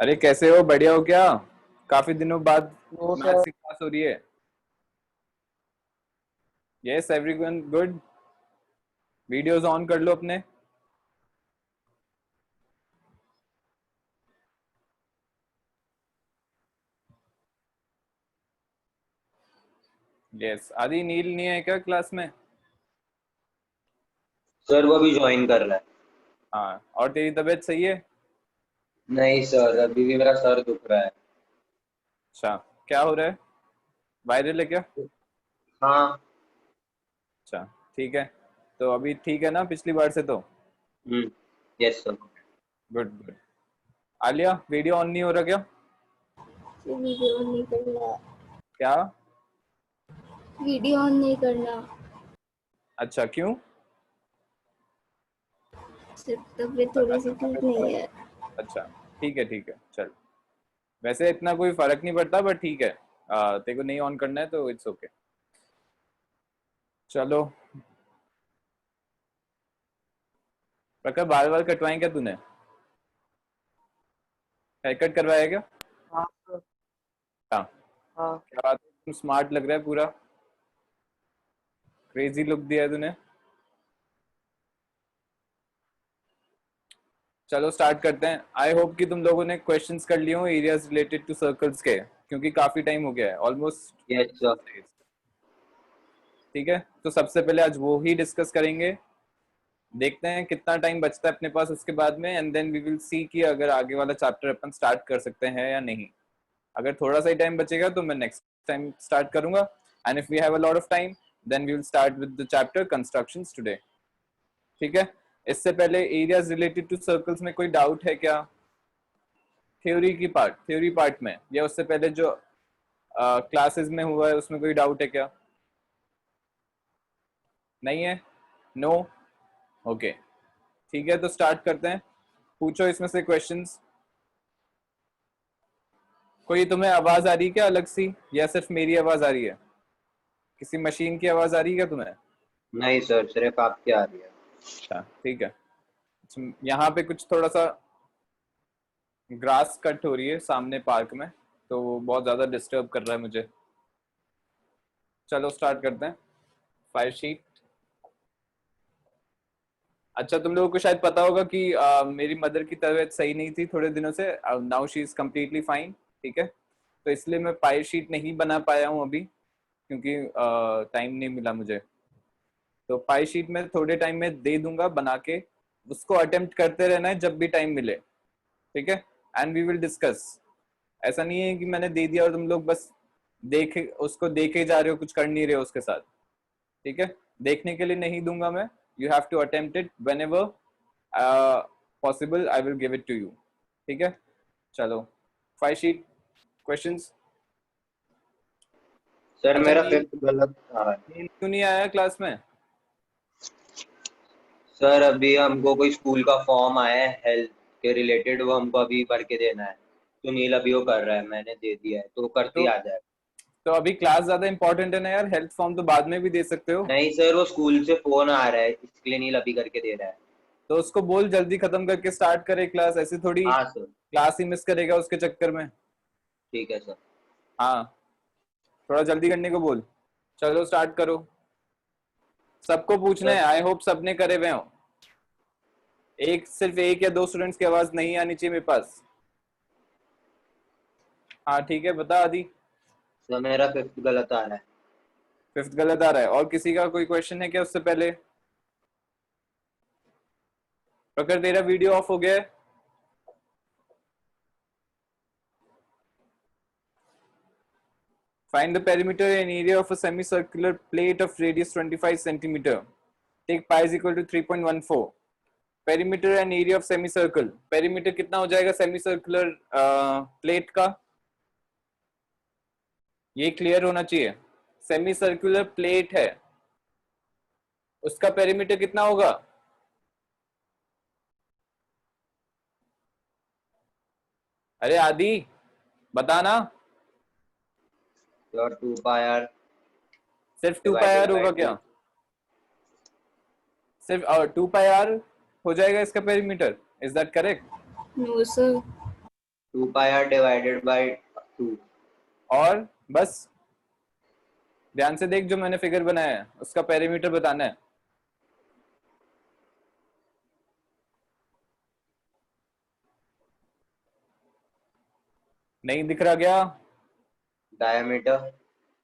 अरे कैसे हो? बढ़िया हो क्या? काफी दिनों बाद वो मैथ्स सर। की क्लास हो रही है। Yes everyone good. Videos on कर लो अपने। यस आदि नील नहीं है क्या क्लास में? सर वो अभी ज्वाइन कर रहा है। हाँ, और तेरी तबीयत सही है? नहीं सर, अभी भी मेरा सर दुख रहा है। अच्छा, क्या हो रहा है? वायरल है क्या? हाँ। अच्छा, ठीक है। तो अभी ठीक है ना पिछली बार से तो? Hmm. Yes sir. Good good. Aliya video on नहीं हो रहा क्या? वीडियो ऑन नहीं करना। क्या? वीडियो ऑन नहीं करना। अच्छा क्यों? सिर्फ तबीयत थोड़ी सी ठीक नहीं है। अच्छा, ठीक है चल। वैसे इतना कोई फर्क नहीं पड़ता बट ठीक है। तेरे को नहीं ऑन करना है तो इट्स ओके। चलो। प्रखर बाल बाल कटवाएं क्या तूने? हेयर कट करवाया क्या? हाँ सर। हाँ। हाँ। क्या बात है, तुम स्मार्ट लग रहा है पूरा। क्रेजी लुक दिया है तूने। चलो स्टार्ट करते हैं। आई होप कि तुम लोगों ने क्वेश्चंस कर लिए हो एरियाज रिलेटेड टू सर्कल्स के, क्योंकि काफी टाइम हो गया है ऑलमोस्ट यस सर। 2 days। ठीक है, तो सबसे पहले आज वो ही डिस्कस करेंगे। देखते हैं कितना टाइम बचता है अपने पास उसके बाद में, and then we will see कि अगर आगे वाला चैप्टर अपन स्टार्ट कर सकते हैं या नहीं। अगर थोड़ा सा ही टाइम बचेगा तो मैं नेक्स्ट टाइम स्टार्ट करूंगा, and if we have a lot of time then we will start with the chapter constructions today. ठीक है। इससे पहले एरियाज रिलेटेड टू सर्कल्स में कोई डाउट है क्या? थ्योरी पार्ट में या उससे पहले जो क्लासेस में हुआ है उसमें कोई डाउट है क्या? नहीं है? नो? ओके, ठीक है तो स्टार्ट करते हैं। पूछो इसमें से क्वेश्चंस। कोई तुम्हें आवाज आ रही है क्या अलग सी, या सिर्फ मेरी आवाज आ रही है? किसी मशीन की आवाज आ रही है क्या तुम्हें? नहीं सर, सिर्फ आपकी आ रही है। अच्छा ठीक है। यहाँ पे कुछ थोड़ा सा ग्रास कट हो रही है सामने पार्क में, तो वो बहुत ज्यादा डिस्टर्ब कर रहा है मुझे। चलो स्टार्ट करते हैं। Five sheet. अच्छा, तुम लोगों को शायद पता होगा कि मेरी मदर की तबीयत सही नहीं थी थोड़े दिनों से। Now she is completely fine. ठीक है, तो इसलिए मैं पाई शीट नहीं बना पाया हूँ अभी, क्योंकि टाइम नहीं मिला मुझे। तो पाई शीट में थोड़े टाइम में दे दूंगा बना के। उसको अटेम्प्ट करते रहना है जब भी टाइम मिले। ठीक है, एंड वी विल डिस्कस। ऐसा नहीं है कि मैंने दे दिया और तुम लोग बस देखे उसको देखे जा रहे हो, कुछ कर नहीं रहे हो उसके साथ। ठीक है, देखने के लिए नहीं दूंगा मैं। You have to attempt it whenever possible, I will give it to you. ठीक है, चलो। Five sheet questions. सर अच्छा मेरा नील, फिफ्थ गलत आ है। नील क्यों नहीं आया क्लास में? सर अभी हमको कोई स्कूल का फॉर्म आया है हेल्थ के रिलेटेड, वो हमको अभी भर के देना है। तो नील अभी वो कर रहा है, मैंने दे दिया है तो वो करते ही तो आ जाए। तो अभी क्लास ज्यादा इंपॉर्टेंट है ना यार, हेल्थ फॉर्म तो बाद में भी दे सकते हो। नहीं सर, वो स्कूल से फोन आ रहा है इसके लिए नील अभी करके दे रहा है। तो उसको बोल जल्दी खत्म करके स्टार्ट करे क्लास, ऐसे थोड़ी हाँ सर। क्लास ही मिस करेगा उसके चक्कर में। ठीक है सर। हाँ, थोड़ा जल्दी करने को बोल। चलो स्टार्ट करो। सबको पूछना सर है, आई होप सबने करे हुए हो। एक सिर्फ एक या दो स्टूडेंट्स की आवाज नहीं आनी चाहिए मेरे पास। हाँ ठीक है, बता आदि। सर मेरा फिफ्थ गलत आ रहा है। फिफ्थ गलत आ रहा है, और किसी का कोई क्वेश्चन है क्या उससे पहले? अगर तेरा वीडियो ऑफ हो गया है? Find the perimeter and area of a semicircular plate of radius 25 centimeter. Take pi is equal to 3.14. Perimeter and area of semicircle. Perimeter कितना हो जाएगा semicircular प्लेट का? ये क्लियर होना चाहिए। सेमीसर्कुलर प्लेट है, उसका पेरीमीटर कितना होगा? अरे आदि, बताना। सर 2 पाई आर सिर्फ 2 पाई आर डिवाइडेड बाई होगा टू। क्या? सिर्फ 2 पाई आर हो जाएगा इसका perimeter? Is that correct? No sir. 2 pi r divided by 2। और बस ध्यान से देख, जो मैंने फिगर बनाया है उसका पेरीमीटर बताना है। नहीं दिख रहा क्या? डायमीटर।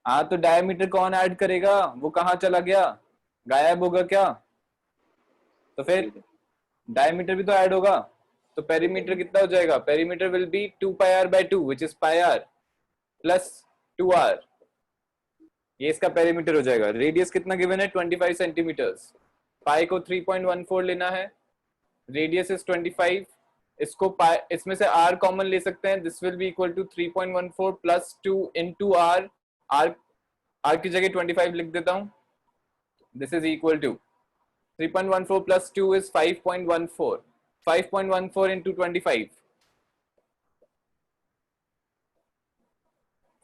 हाँ तो डायमीटर कौन ऐड करेगा? वो कहाँ चला गया? गायब होगा क्या? तो फिर डायमीटर भी तो ऐड होगा। तो पेरीमीटर कितना हो जाएगा? Perimeter will be 2 pi r by 2 which is pi r plus 2 r. ये इसका पेरीमीटर हो जाएगा। रेडियस कितना गिवन है? 25 सेंटीमीटर्स। पाई को 3.14 लेना है, रेडियस इज 25। इसको पाई, इसमें से r कॉमन ले सकते हैं। This will be equal to 3.14 plus 2 into r। r की जगह 25 लिख देता हूं। This is equal to 3.14 plus 2 is 5.14. 5.14 into 25.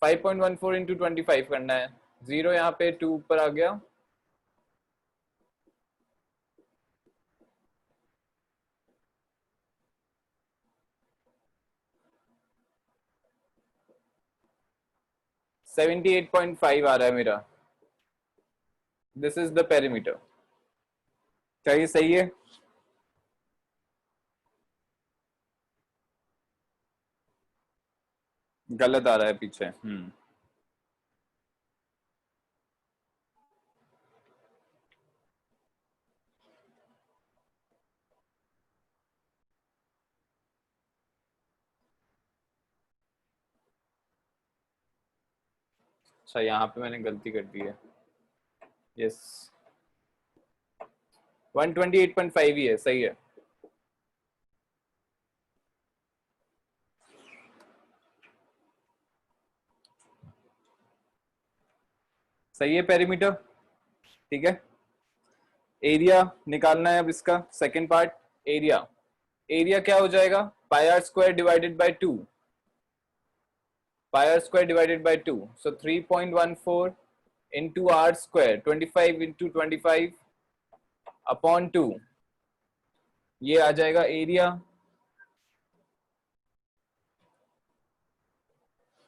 5.14 into 25 करना है। 0 यहाँ पे 2 ऊपर आ गया। सेवेंटी 8.5 आ रहा है मेरा। This is the perimeter. क्या ये सही है? गलत आ रहा है पीछे। अच्छा, यहाँ पे मैंने गलती कर दी है। यस, 128.5 ही है, सही है। सही है पेरीमीटर। ठीक है, एरिया निकालना है अब इसका सेकंड पार्ट। एरिया एरिया क्या हो जाएगा? Pi r square divided by 2। pi r square divided by 2. So 3.14 into r square, 25 into 25 upon 2. ये आ जाएगा area.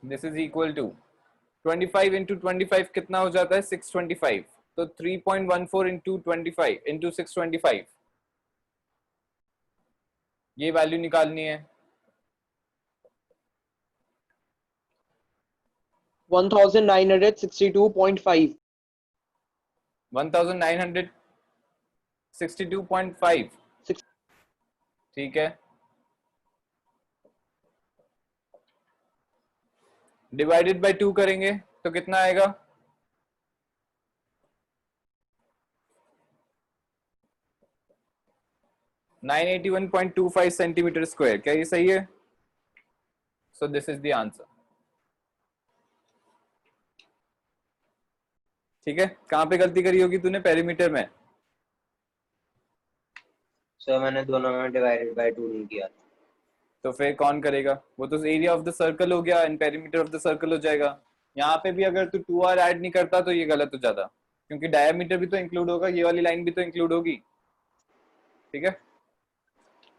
This is equal to 25 into 25 कितना हो जाता है? 625। तो 3.14 into 25 into 625, ये वैल्यू निकालनी है। 1962.5। 1962.5। ठीक है, डिवाइडेड बाय 2 करेंगे तो कितना आएगा? 981.25 सेंटीमीटर स्क्वायर। क्या ये सही है? So this is the answer. ठीक है, कहां पे गलती करी होगी तूने? पेरीमीटर में। सर मैंने दोनों में डिवाइडेड बाय 2 नहीं किया। तो फिर कौन करेगा? वो तो एरिया ऑफ द सर्कल हो गया and perimeter of the circle हो जाएगा। यहाँ पे भी अगर तू 2r ऐड नहीं करता तो ये गलत हो जाता, क्योंकि डायमीटर भी तो इंक्लूड होगा, ये वाली लाइन भी तो इंक्लूड होगी। ठीक है,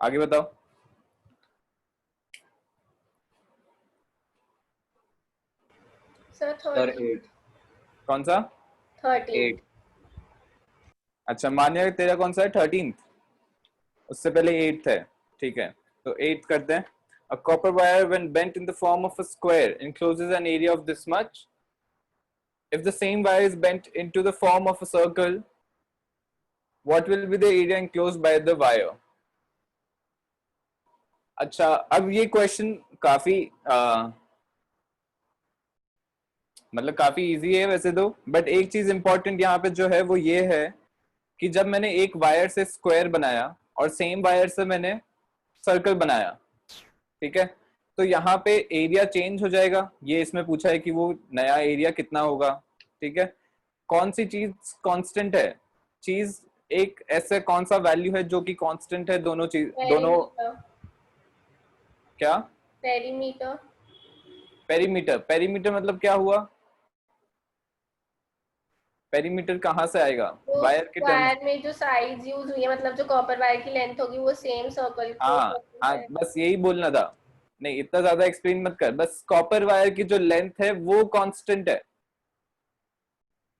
आगे बताओ। Sir sir 13। 8। कौन सा? 13। अच्छा, मान्य तेरा कौन सा है? 13th। उससे पहले 8th है। ठीक है, तो 8th करते हैं। A copper wire when bent in the form of a square encloses an area of this much. If the same wire is bent into the form of a circle, what will be the area enclosed by the wire? अच्छा, अब ये question काफी मतलब काफी easy है वैसे तो, but एक चीज इंपॉर्टेंट यहाँ पे जो है वो ये है कि जब मैंने एक वायर से स्क्वायर बनाया और सेम वायर से मैंने सर्कल बनाया, ठीक है, तो यहाँ पे एरिया चेंज हो जाएगा। ये इसमें पूछा है कि वो नया एरिया कितना होगा। ठीक है, कौन सी चीज कांस्टेंट है? चीज एक ऐसा कौन सा वैल्यू है जो कि कांस्टेंट है? दोनों चीज, दोनों क्या? पेरीमीटर। पेरीमीटर। पेरीमीटर मतलब क्या हुआ? पेरीमीटर कहाँ से आएगा? वायर के टर्म्स। वायर में जो साइज यूज हुई है, मतलब जो कॉपर वायर की लेंथ होगी वो सेम सर्कल हाँ हाँ, बस यही बोलना था। नहीं, इतना ज्यादा एक्सप्लेन मत कर, बस कॉपर वायर की जो लेंथ है वो कांस्टेंट है।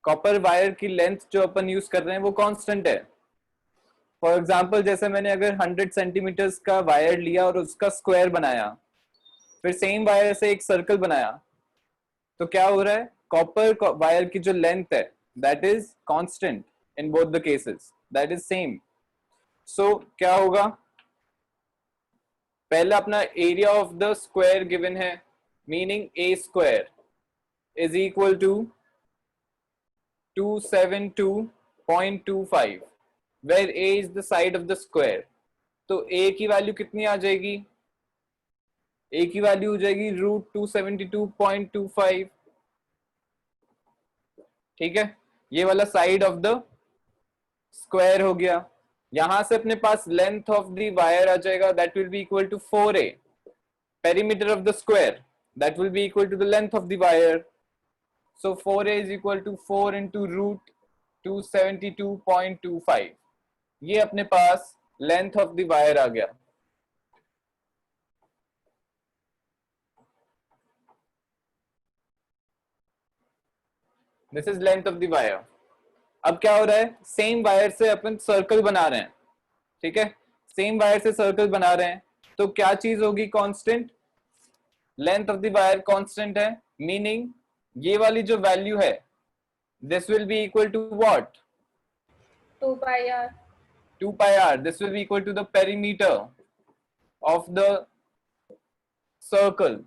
कॉपर वायर की लेंथ जो अपन यूज कर रहे हैं वो कांस्टेंट है। फॉर एग्जांपल जैसे मैंने अगर 100 सेंटीमीटर्स का वायर लिया और उसका स्क्वायर बनाया, फिर सेम वायर से एक सर्कल बनाया, तो क्या हो रहा है, कॉपर वायर की जो लेंथ है that is constant in both the cases, that is same. So क्या होगा, पहला अपना area of the square given है, meaning A square is equal to 272.25, where A is the side of the square. तो A की value कितनी आ जाएगी, ए की वैल्यू हो जाएगी √272.25। ठीक है, ये वाला साइड ऑफ द स्क्वायर हो गया। यहां से अपने पास लेंथ ऑफ द वायर आ जाएगा, that will be equal to 4a, perimeter of the square, that will be equal to the length of the wire. So 4a is equal to 4 into √272.25। ये अपने पास लेंथ ऑफ द वायर आ गया। This is length of the wire. अब क्या हो रहा है, सेम वायर से अपन सर्कल बना रहे हैं, ठीक है, सेम वायर से सर्कल बना रहे हैं, तो क्या चीज होगी constant, length of the wire constant है, मीनिंग ये वाली जो वैल्यू है this will be equal to what, 2 pi r. 2 pi r, this will be equal to the perimeter of the circle,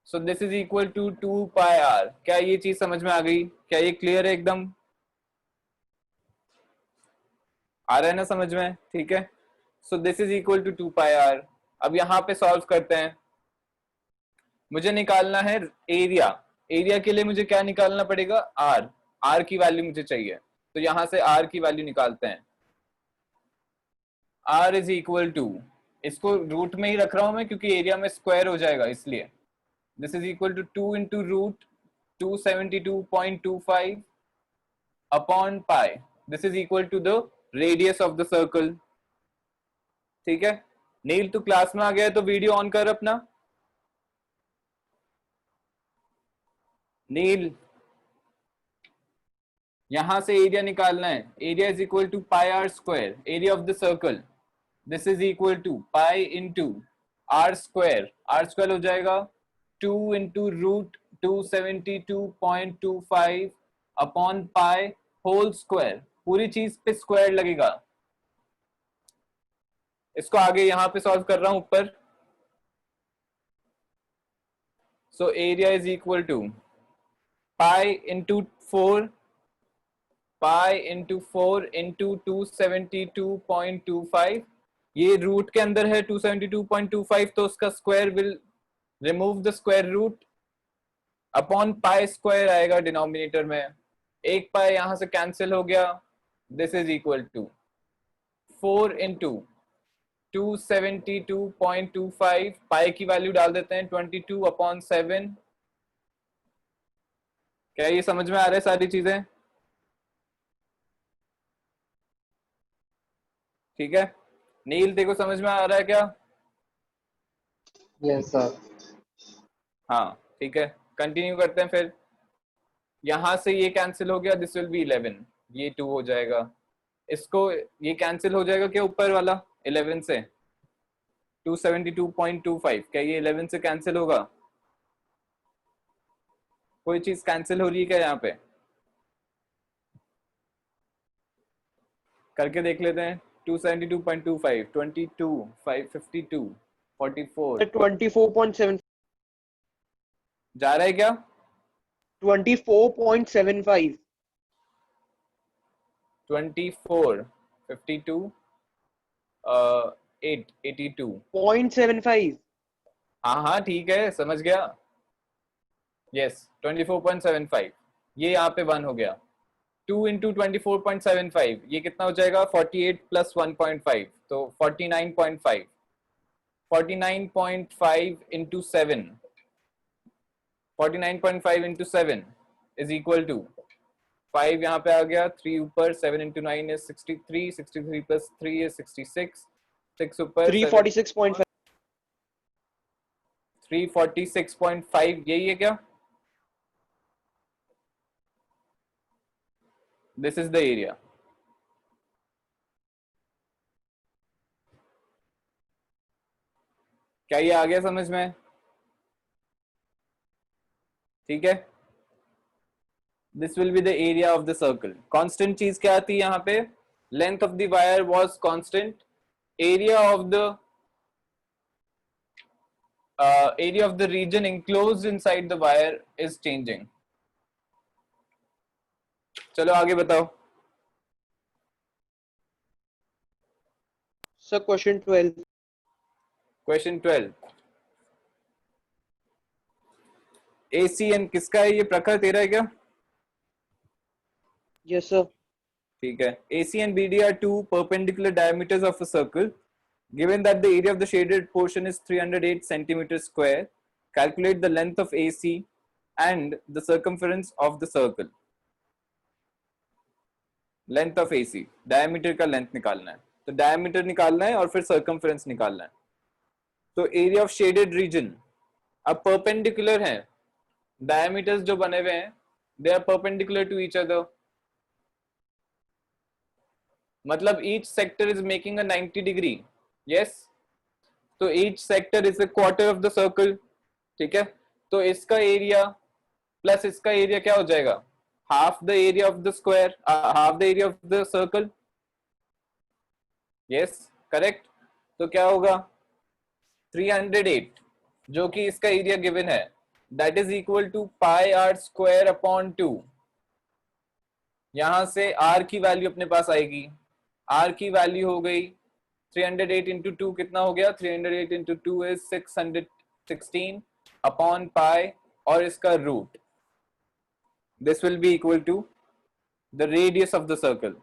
so this is equal to 2 pi r। क्या ये चीज समझ में आ गई, क्या ये क्लियर है, एकदम आ रहा है ना समझ में, ठीक है। So this is equal to 2 pi r। अब यहाँ पे सॉल्व करते हैं, मुझे निकालना है एरिया। एरिया के लिए मुझे क्या निकालना पड़ेगा, r, r की वैल्यू मुझे चाहिए, तो यहां से r की वैल्यू निकालते हैं। r इज इक्वल टू, इसको रूट में ही रख रहा हूं मैं क्योंकि एरिया में स्क्वायर हो जाएगा इसलिए, this is equal to 2 into √272.25 upon pi, this is equal to the radius of the circle. ठीक है, नील तू क्लास में आ गया है तो वीडियो ऑन कर अपना। नील, यहां से एरिया निकालना है, area is equal to pi r square, area of the circle, this is equal to pi into r square, r square हो जाएगा 2 into √272.25 upon pi whole square, पूरी चीज पे स्क्वायर लगेगा। इसको आगे यहां पे सॉल्व कर रहा हूं ऊपर। So area is equal to pi into 4, pi into 4 into 272.25, ये रूट के अंदर है 272.25, तो उसका square will remove the square root upon pi square आएगा डिनोमिनेटर में, एक पाई यहां से कैंसिल हो गया, this is equal to 4 into 272.25, pi की वैल्यू डाल देते हैं 22/7। क्या ये समझ में आ रहा है सारी चीजें, ठीक है। नील देखो समझ में आ रहा है क्या, यस सर। हाँ ठीक है, कंटिन्यू करते हैं फिर। यहां से ये कैंसिल हो गया, दिस विल बी 11, ये 2 हो जाएगा, इसको ये कैंसिल हो जाएगा क्या ऊपर वाला 11 से 272.25, क्या ये 11 से कैंसिल होगा, कोई चीज कैंसिल हो रही है क्या यहाँ पे, करके देख लेते हैं। 272.25, 22, 552, 44 24.7 जा रहा है क्या, 24.75 24, 52, 82 0.75। हाँ हाँ ठीक है, समझ गया, यस 24.75, ये यहाँ पे 1 हो गया। 2 इंटू 24.75, ये कितना हो जाएगा, 48 प्लस 1.5, तो 49.5, 49.5 into 7, 49.5 into 7 is equal to 5 यहाँ पे आ गया, 3 ऊपर, 7 इंटू 9 इज 63, 63 प्लस 3 इज 66, 6 ऊपर 346.5 346.5 यही है क्या? This is the area. क्या ये आ गया समझ में? ठीक है. This will be the area of the circle. Constant चीज क्या आती है यहाँ पे? Length of the wire was constant. Area of the area of the region enclosed inside the wire is changing. चलो आगे बताओ. Sir, question 12. Question 12. ACN किसका है? ये प्रखर तेरा है क्या? Yes, sir. ठीक है. AC and BD are two perpendicular diameters of a circle. Given that the area of the shaded portion is 308 centimeters square, calculate the length of AC and the circumference of the circle. Length of AC, diameter का length निकालना है. तो diameter निकालना है और फिर circumference निकालना है. तो area of shaded region अब perpendicular है. Diameters जो बने हुए हैं, they are perpendicular to each other. मतलब each sector is making a 90 degree. Yes. तो each sector is a quarter of the circle. ठीक है. तो इसका एरिया प्लस इसका एरिया क्या हो जाएगा? Half the area of the square, half the area of the circle. Yes, correct. तो क्या होगा? 308 जो कि इसका एरिया गिवन है, that is equal to pi r square upon 2. यहां से आर की वैल्यू अपने पास आएगी. आर की वैल्यू हो गई 308 इंटू 2 कितना हो गया? 308 इंटू 2 इज 616 अपॉन पाई और इसका root. This will be equal to the radius of the circle.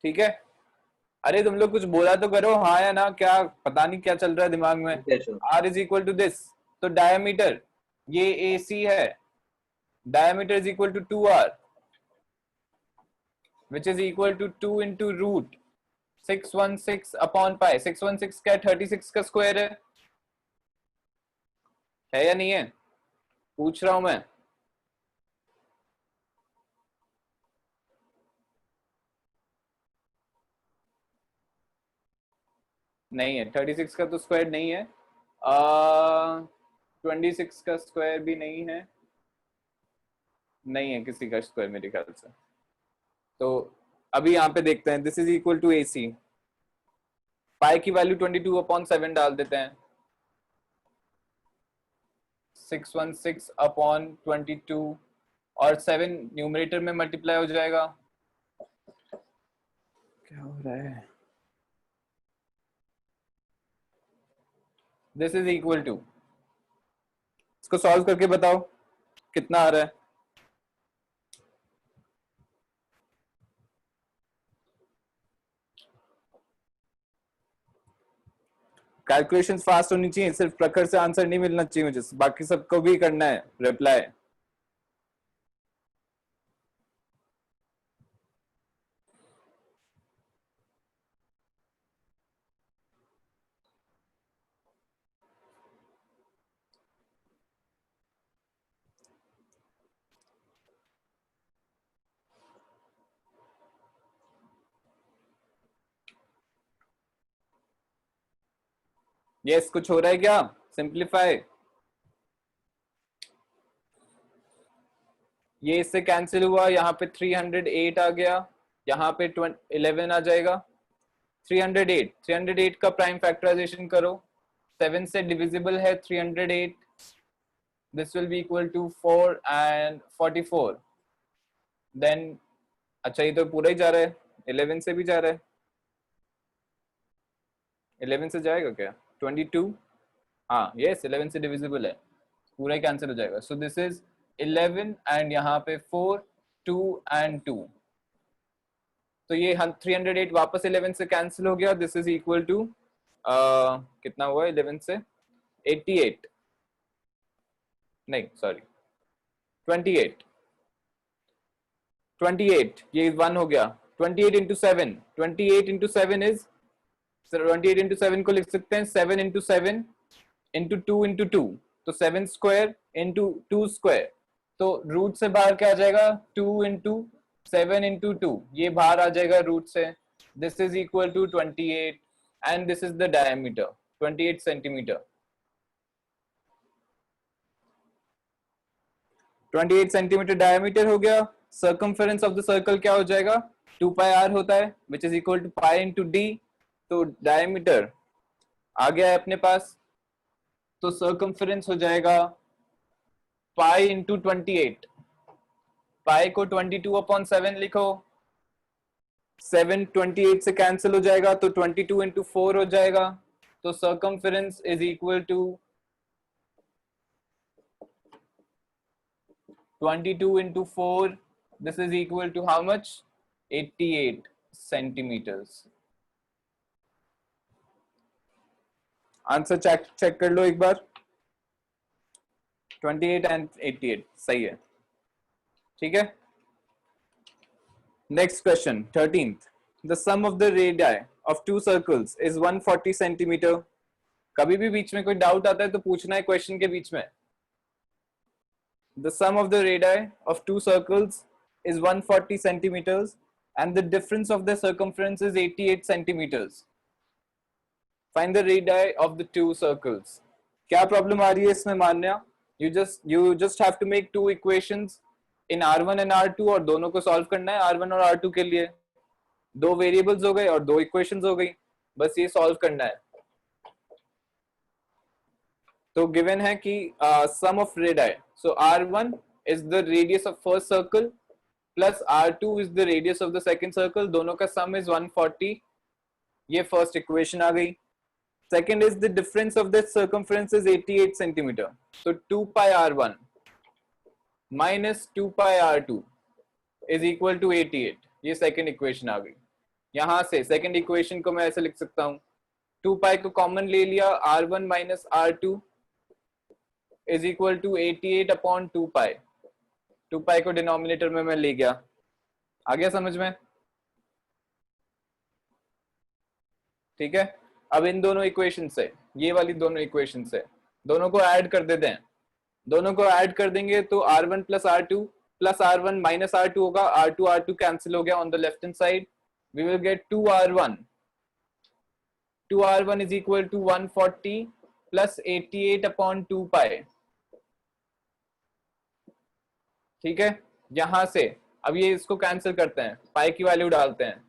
ठीक है. अरे तुम लोग कुछ बोला तो करो, हाँ या ना. क्या पता नहीं क्या चल रहा है दिमाग में. R is equal to this. तो डायमीटर ये AC है. Diameter is equal to 2R which is equal to 2 into root 616 upon pi. 616 क्या? 36 का स्क्वायर है या नहीं है? पूछ रहा हूं मैं. नहीं है. 36 का तो स्क्वायर नहीं है. 26 का स्क्वायर भी नहीं है. नहीं है किसी का स्क्वायर मेरे ख्याल से. तो अभी यहाँ पे देखते हैं. This is equal to AC. Pi की वैल्यू 22 अपॉन 7 डाल देते हैं. 616 अपॉन 22 और 7 न्यूमरेटर में मल्टीप्लाई हो जाएगा. क्या हो रहा है? दिस इज इक्वल टू, इसको सॉल्व करके बताओ कितना आ रहा है. कैलकुलेशंस फास्ट होनी चाहिए. सिर्फ प्रखर से आंसर नहीं मिलना चाहिए मुझे, बाकी सबको भी करना है रिप्लाई. यस, कुछ हो रहा है क्या? सिंप्लीफाई. ये इससे कैंसिल हुआ. यहाँ पे 308 आ गया. यहाँ पे 11 आ जाएगा. 308 का प्राइम फैक्टराइजेशन करो. 7 से डिविजिबल है 308. This will be equal to 4 and 44. Then अच्छा ये तो पूरा ही जा रहा है. 11 से भी जा रहा है. 11 से जाएगा क्या? 22. हाँ यस, 11 से डिविजिबल है. पूरा ही कैंसिल हो जाएगा. सो दिस इज 11 एंड यहाँ पे 4, 2 एंड 2. तो ये 308 वापस 11 से कैंसिल हो गया. दिस इज इक्वल टू कितना हुआ 11 से? 88 नहीं सॉरी 28 28 ये 1 हो गया. 28 into 7, 28 into 7 is 28 into 7 को लिख सकते हैं 7 into 7 into 2 into 2, तो 7 square into 2 square, तो रूट से बाहर क्या आ जाएगा 2 into 7 into 2, ये बाहर आ जाएगा रूट से. This is equal to 28 and this is the diameter 28 centimeter. 28 centimeter diameter हो गया. Circumference of the circle क्या हो जाएगा 2 pi r होता है which is equal to pi into d, तो diameter आ गया है अपने पास, तो circumference हो जाएगा pi into 28. pi को 22/7 लिखो, 7 28 से कैंसिल हो जाएगा तो 22 into 4 हो जाएगा, तो circumference is equal to 22 into 4. This is equal to how much? 88 centimeters. Answer check कर लो एक बार. 28 and 88 सही है. ठीक है. Next question, 13th. The sum of the radii of two circles is 140 centimeter. कभी भी बीच में कोई डाउट आता है तो पूछना है क्वेश्चन के बीच में. The sum of the radii of two circles is 140 centimeters and the difference of the circumference is 88 centimeters. Find the radii of the two circles. क्या प्रॉब्लम आ रही है इसमें मान्या? You just have to make two equations in R1 and R2 और दोनों को solve करना है R1 और R2 के लिए. दो वेरिएबल्स हो गए और दो इक्वेशंस हो गई, बस ये सॉल्व करना है. तो गिवन है कि sum of radius, so R1 is the radius of first circle plus R2 is the radius of the second circle, दोनों का सम इज 140. ये फर्स्ट इक्वेशन आ गई. Second is the difference of the circumference is 88 centimetre, so 2 pi R1 minus 2 pi R2 is equal to 88. ये second equation आ गई. यहां से second equation को मैं ऐसे लिख सकता हूं, 2 pi को कॉमन ले लिया, R1 minus R2 is equal to 88 upon 2 pi. 2 pi को डिनोमिनेटर में मैं ले गया. आ गया समझ में? ठीक है. अब इन दोनों इक्वेशन से, ये वाली दोनों इक्वेशन से दोनों को ऐड कर देते हैं. दोनों को ऐड कर देंगे तो R1 plus R2 plus R1 minus R2 होगा. R2 कैंसिल हो गया on the left hand side. We will get 2R1. 2R1 is equal to 140 plus 88 upon 2 pi. ठीक है. यहां से अब ये इसको कैंसिल करते हैं, पाई की वैल्यू डालते हैं.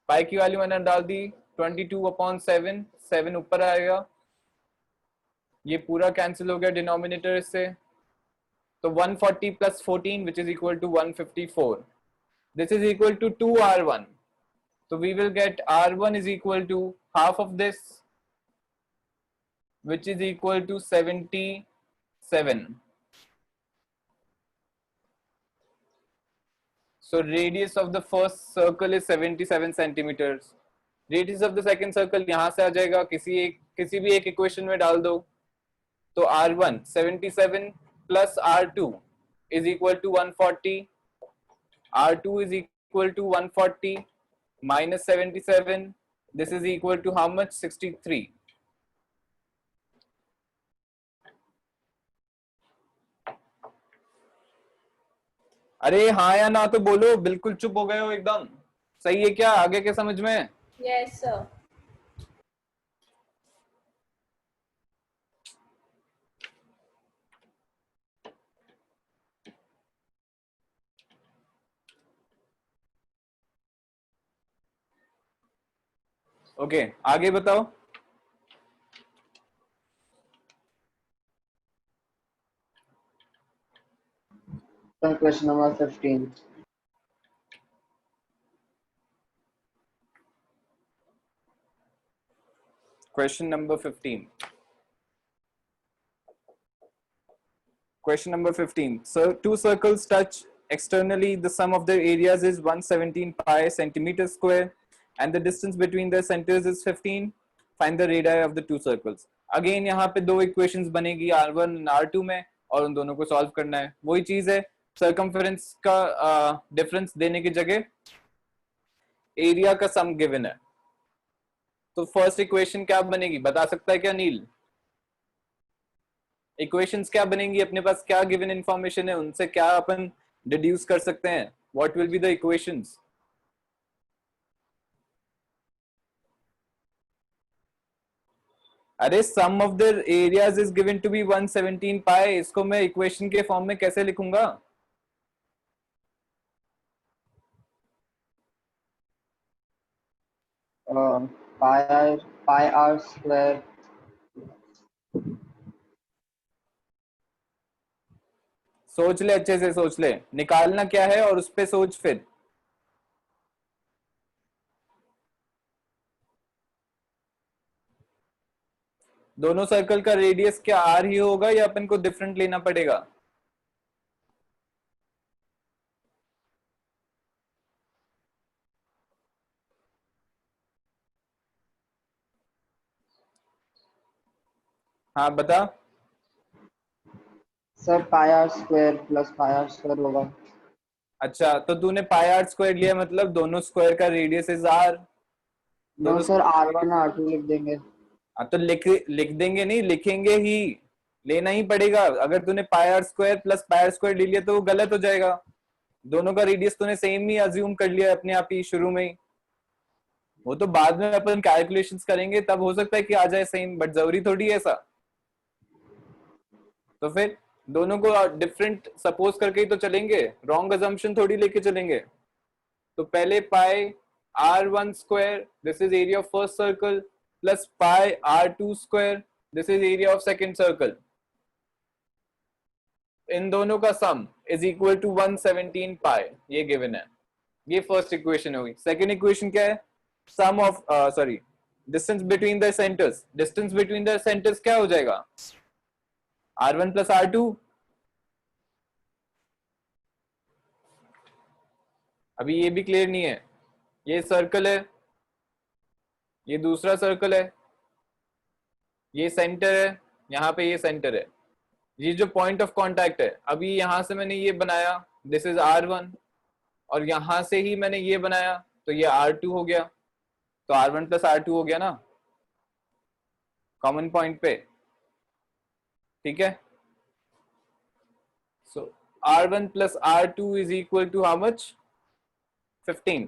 पाई की वैल्यू मैंने डाल दी 22/7, 7 ऊपर आएगा, ये पूरा कैंसिल हो गया डिनोमिनेटर से. तो 140 plus 14 which is equal to 154. This is equal to 2R1. So we will get R1 is equal to half of this, which is equal to 77. So radius of the first circle is 77 centimeters. Radius of the second circle यहाँ से आ जाएगा, किसी भी एक equation में डाल दो. तो R1 77 plus R2 is equal to 140. R2 is equal to 140 minus 77. This is equal to how much? 63. अरे हाँ या ना तो बोलो, बिल्कुल चुप हो गए हो एकदम. सही है क्या? आगे के समझ में? Yes, sir. ओके, आगे बताओ. Question number 15. Question number 15. Question number 15. So two circles touch externally. The sum of their areas is 117 pi centimeters square, and the distance between their centers is 15. Find the radii of the two circles. Again यहाँ पे दो equations बनेगी R1 और R2 में, और उन दोनों को सॉल्व करना है। वही चीज है, सर्कमफेरेंस का डिफरेंस देने की जगह एरिया का सम गिवन है। तो फर्स्ट इक्वेशन क्या बनेगी, बता सकता है क्या नील? इक्वेशंस क्या बनेंगी, अपने पास क्या गिवन इंफॉर्मेशन है, उनसे क्या अपन डिड्यूस कर सकते हैं? What will be the equations? अरे sum of the areas is given to be 117 pi, इसको मैं इक्वेशन के फॉर्म में कैसे लिखूंगा? pi r square सोच ले, अच्छे से सोच ले, निकालना क्या है और उस पे सोच फिर। दोनों सर्कल का रेडियस क्या आर ही होगा या अपन को डिफरेंट लेना पड़ेगा? हाँ बता। Sir pi r square plus pi r square होगा। अच्छा, तो तूने पाई आर स्क्वायर लिया, मतलब दोनों स्क्वायर का radius is r. No sir r1 r2 लिख देंगे। हाँ तो लिख देंगे नहीं, लिखेंगे ही, लेना ही पड़ेगा। अगर तूने pi r square plus pi r square ले लिया तो वो गलत हो जाएगा। दोनों का रेडियस तूने सेम ही अज्यूम कर लिया अपने आप ही शुरू में ही। वो तो बाद में अपन कैलकुलेशंस करेंगे तब हो सकता है कि आ जाए सेम, बट जरूरी थोड़ी है ऐसा। तो फिर दोनों को डिफरेंट सपोज करके ही तो चलेंगे, रॉन्ग अजम्पशन थोड़ी लेके चलेंगे। तो पहले pi r1 square, this is area of first circle, plus pi r2 square, this is area of second circle. इन दोनों का sum is equal to 117 pi, ये गिवन है। ये फर्स्ट इक्वेशन होगी। सेकंड इक्वेशन क्या है? Sum of sorry distance between the centres. Distance between the centres क्या हो जाएगा? r1 plus r2। अभी ये भी क्लियर नहीं है। ये सर्कल है, ये दूसरा सर्कल है, ये सेंटर है, यहाँ पे ये सेंटर है, ये जो पॉइंट ऑफ कांटेक्ट है। अभी यहां से मैंने ये बनाया, दिस इज r1, और यहां से ही मैंने ये बनाया तो ये r2 हो गया। तो r1 प्लस r2 हो गया ना कॉमन पॉइंट पे, ठीक है। So r1 plus r2 is equal to how much? 15।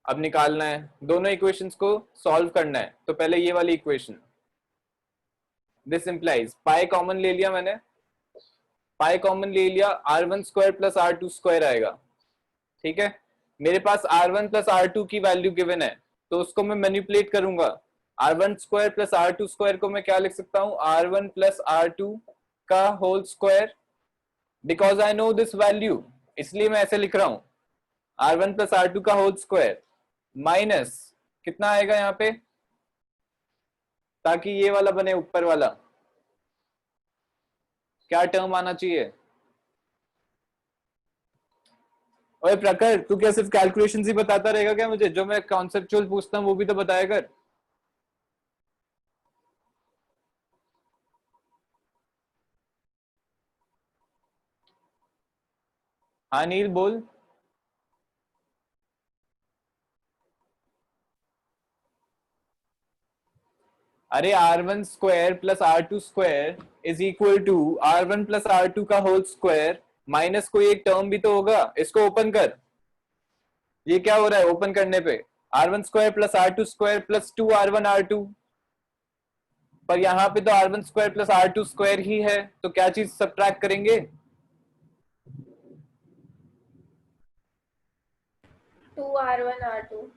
अब निकालना है, दोनों इक्वेशंस को सॉल्व करना है। तो पहले ये वाली equation, this implies, pi common ले लिया मैंने, पाई कॉमन ले लिया, r1 square plus r2 square आएगा, ठीक है। मेरे पास r1 प्लस r2 की वैल्यू गिवन है, तो उसको मैं मैनिपुलेट करूंगा। r1 square plus r2 square को मैं क्या लिख सकता हूं? r1 प्लस r2 का whole square, because I know this value, इसलिए मैं ऐसे लिख रहा हूं, r1 प्लस r2 का होल स्क्वायर माइनस कितना आएगा यहाँ पे, ताकि ये वाला बने ऊपर वाला, क्या टर्म आना चाहिए? ओए प्रखर, तू क्या सिर्फ कैलकुलेशंस ही बताता रहेगा क्या मुझे? जो मैं कॉन्सेप्चुअल पूछता हूँ वो भी तो बताया कर। हाँ नील बोल। अरे r1 square plus r2 square is equal to r1 plus r2 का होल स्क्वायर माइनस कोई एक टर्म भी तो होगा। इसको ओपन कर, ये क्या हो रहा है ओपन करने पे? r1 square plus r2 square plus 2r1 r2, पर यहाँ पे तो r1 square plus r2 square ही है, तो क्या चीज सब्ट्रैक्ट करेंगे? 2r1 r2।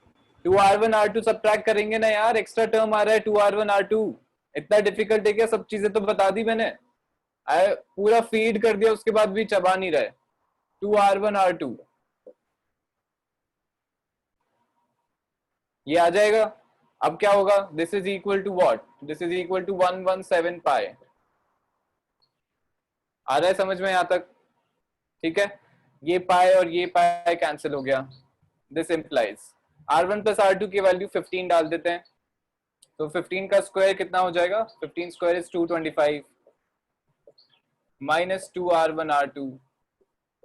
2r1 r2 subtract करेंगे ना यार, एक्स्ट्रा टर्म आ रहा है 2r1 r2। इतना डिफिकल्ट है क्या? सब चीजें तो बता दी मैंने, पूरा फीड कर दिया, उसके बाद भी चबा नहीं रहे। 2r1 r2 ये आ जाएगा। अब क्या होगा? This is equal to what? This is equal to 117 pi. आ रहा है समझ में यहां तक? ठीक है, ये पाई और ये पाई कैंसिल हो गया। This implies r1 plus r2 की वैल्यू 15 डाल देते हैं, तो 15 का स्क्वायर कितना हो जाएगा? 15 square is 225। minus 2r1r2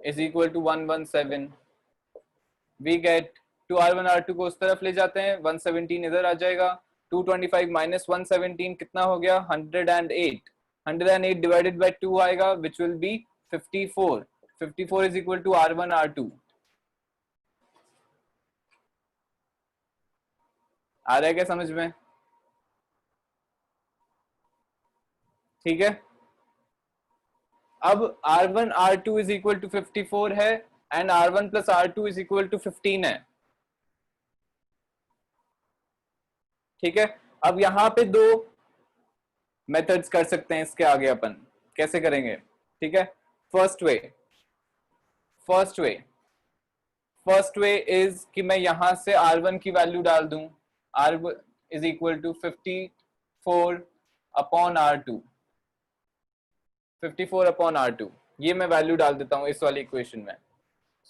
is equal to 117. We get 2r1r2 को उस तरफ ले जाते हैं, 117 इधर आ जाएगा, 225 minus 117 कितना हो गया? 108. 108 divided by 2 आएगा, which will be 54. 54 is equal to r1r2. आ रहा है क्या समझ में? ठीक है, अब r1 r2 is equal to 54 है and r1 plus r2 is equal to 15 है. ठीक है, अब यहां पे दो मेथड्स कर सकते हैं इसके आगे अपन कैसे करेंगे. ठीक है, फर्स्ट वे इज कि मैं यहां से r1 की वैल्यू डाल दूं, r is equal to 54 upon r2. 54 upon r2 ये मैं वैल्यू डाल देता हूं इस वाली इक्वेशन में.